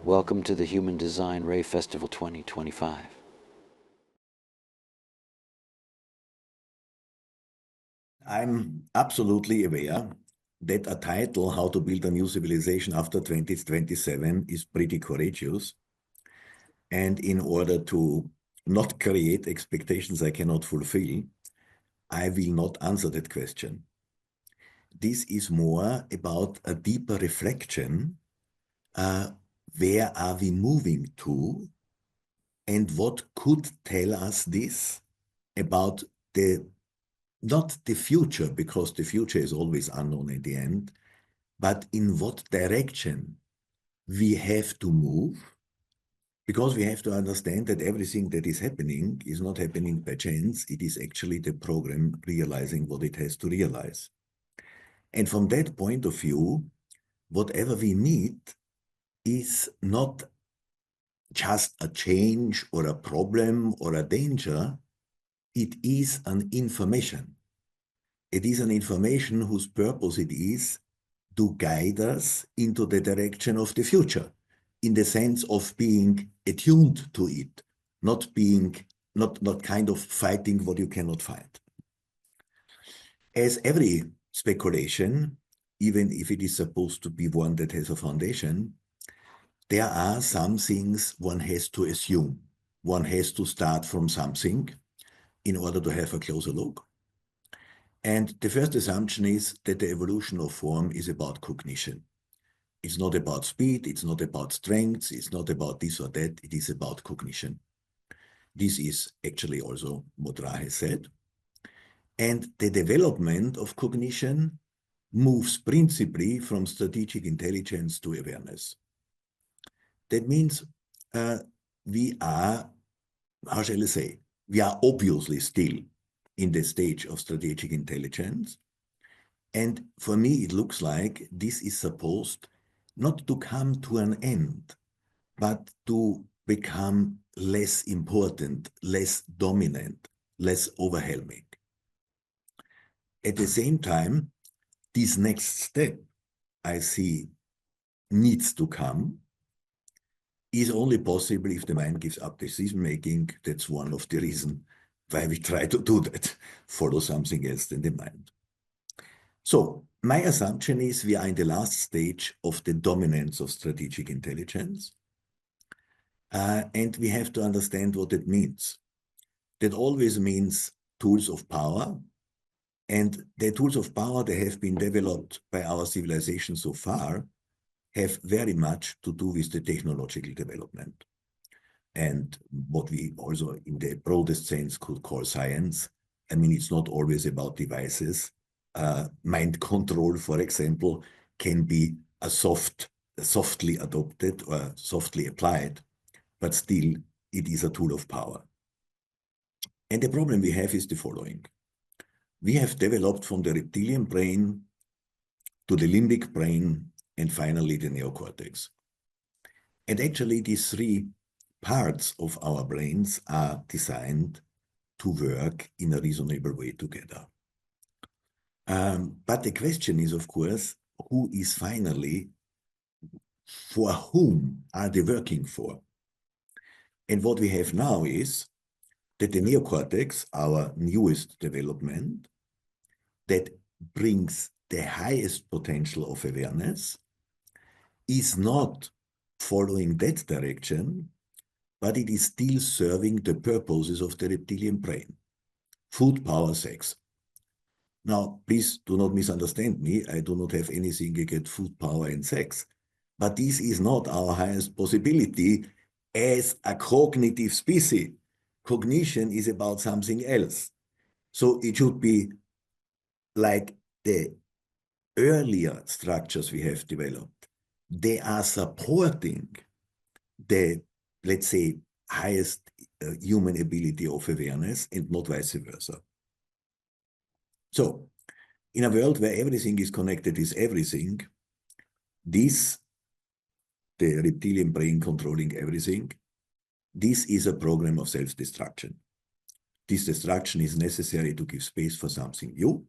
Welcome to the Human Design Ray Festival 2025. I'm absolutely aware that a title, How to Build a New Civilization After 2027, is pretty courageous. And in order to not create expectations I cannot fulfill, I will not answer that question. This is more about a deeper reflection. Where are we moving to? And what could tell us this about not the future, because the future is always unknown at the end, but in what direction we have to move, because we have to understand that everything that is happening is not happening by chance. It is actually the program realizing what it has to realize. And from that point of view, whatever we need is not just a change or a problem or a danger. It is an information. It is an information whose purpose it is to guide us into the direction of the future, in the sense of being attuned to it, not kind of fighting what you cannot fight. As every speculation, even if it is supposed to be one that has a foundation, there are some things one has to assume. One has to start from something in order to have a closer look. And the first assumption is that the evolution of form is about cognition. It's not about speed, it's not about strength, it's not about this or that, it is about cognition. This is actually also what Ra has said. And the development of cognition moves principally from strategic intelligence to awareness. That means we are, how shall I say, we are obviously still in the stage of strategic intelligence. And for me, it looks like this is supposed not to come to an end, but to become less important, less dominant, less overwhelming. At the same time, this next step I see needs to come is only possible if the mind gives up decision-making. That's one of the reasons why we try to do that, follow something else than the mind. So my assumption is we are in the last stage of the dominance of strategic intelligence. And we have to understand what it means. That always means tools of power. And the tools of power that have been developed by our civilization so far have very much to do with the technological development. And what we also in the broadest sense could call science. I mean, it's not always about devices. Mind control, for example, can be softly adopted or softly applied, but still it is a tool of power. And the problem we have is the following. We have developed from the reptilian brain to the limbic brain and finally the neocortex. And actually these three parts of our brains are designed to work in a reasonable way together. But the question is, of course, who is finally, for whom are they working for? And what we have now is that the neocortex, our newest development, that brings the highest potential of awareness, is not following that direction, but it is still serving the purposes of the reptilian brain. Food, power, sex. Now, please do not misunderstand me. I do not have anything against food, power, and sex. But this is not our highest possibility as a cognitive species. Cognition is about something else. So it should be like the earlier structures we have developed. They are supporting the, let's say, highest human ability of awareness and not vice versa. So, in a world where everything is connected with everything, the reptilian brain controlling everything, this is a program of self-destruction. This destruction is necessary to give space for something new.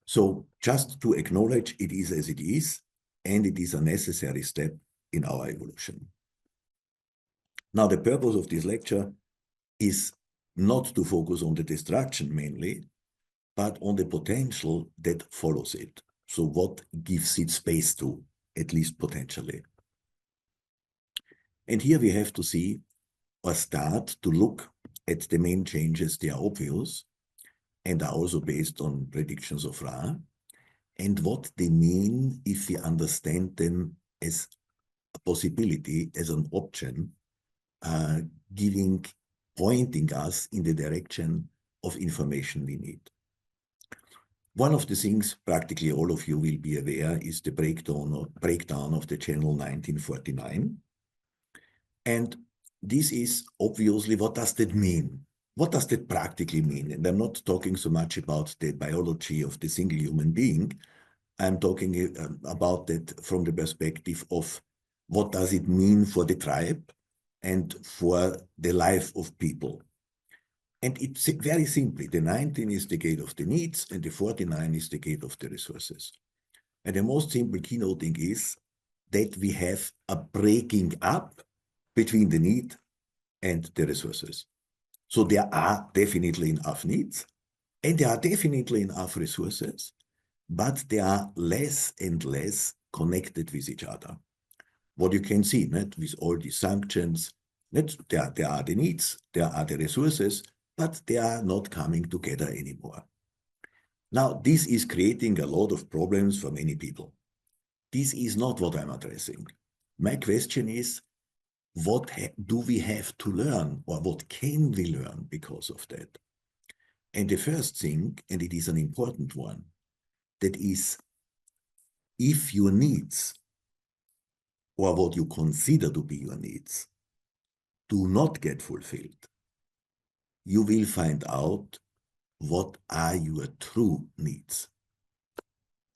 So just to acknowledge it is as it is, and it is a necessary step in our evolution. Now, the purpose of this lecture is not to focus on the destruction mainly, but on the potential that follows it. So what gives it space to, at least potentially. And here we have to see or start to look at the main changes. They are obvious and are also based on predictions of Ra, and what they mean if we understand them as a possibility, as an option, pointing us in the direction of information we need. One of the things practically all of you will be aware is the breakdown of the Channel 1949. And this is obviously, what does that mean? What does that practically mean? And I'm not talking so much about the biology of the single human being. I'm talking about that from the perspective of what does it mean for the tribe and for the life of people. And it's very simply, the 19 is the gate of the needs and the 49 is the gate of the resources. And the most simple keynoting is that we have a breaking up between the need and the resources. So there are definitely enough needs and there are definitely enough resources, but they are less and less connected with each other. What you can see, with all these sanctions, there are the needs, there are the resources, but they are not coming together anymore. Now, this is creating a lot of problems for many people. This is not what I'm addressing. My question is, what do we have to learn, or what can we learn because of that? And the first thing, and it is an important one, that is, if your needs, or what you consider to be your needs, do not get fulfilled, you will find out what are your true needs.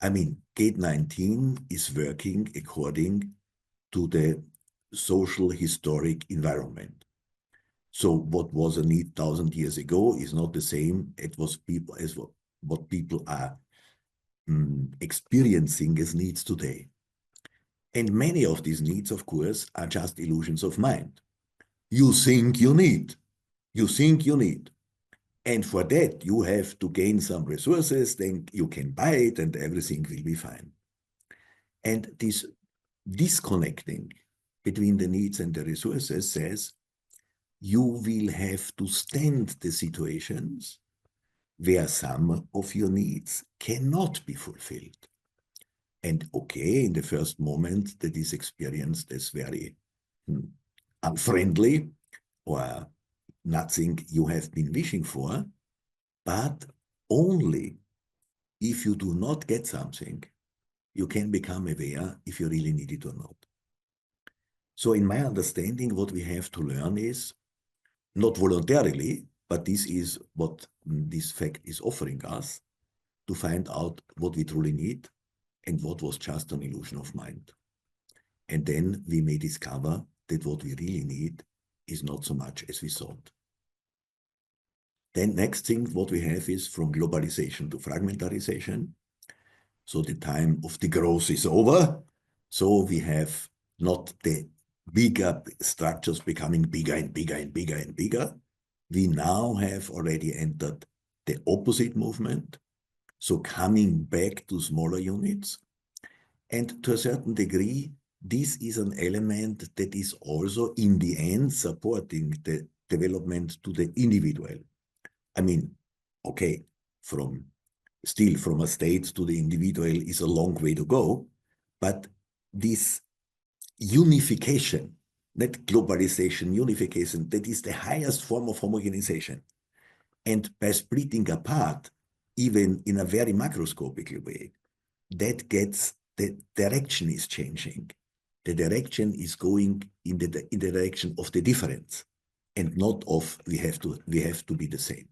I mean, Gate 19 is working according to the social historic environment. So what was a need 1,000 years ago is not the same as what people are experiencing as needs today. And many of these needs, of course, are just illusions of mind. You think you need. You think you need. And for that, you have to gain some resources, then you can buy it and everything will be fine. And this disconnecting between the needs and the resources says you will have to stand the situations where some of your needs cannot be fulfilled. And okay, in the first moment that is experienced as very unfriendly or nothing you have been wishing for, but only if you do not get something, you can become aware if you really need it or not. So in my understanding, what we have to learn is, not voluntarily, but this is what this fact is offering us, to find out what we truly need and what was just an illusion of mind. And then we may discover that what we really need is not so much as we thought. Then next thing what we have is from globalization to fragmentarization. So the time of the growth is over. So we have not the bigger structures becoming bigger and bigger and bigger and bigger. We now have already entered the opposite movement. So coming back to smaller units. And to a certain degree, this is an element that is also in the end supporting the development to the individual. I mean, okay, still from a state to the individual is a long way to go, but this unification, that globalization, unification, that is the highest form of homogenization. And by splitting apart, even in a very macroscopic way, that gets, the direction is changing. The direction is going in the direction of the difference and not of we have to be the same.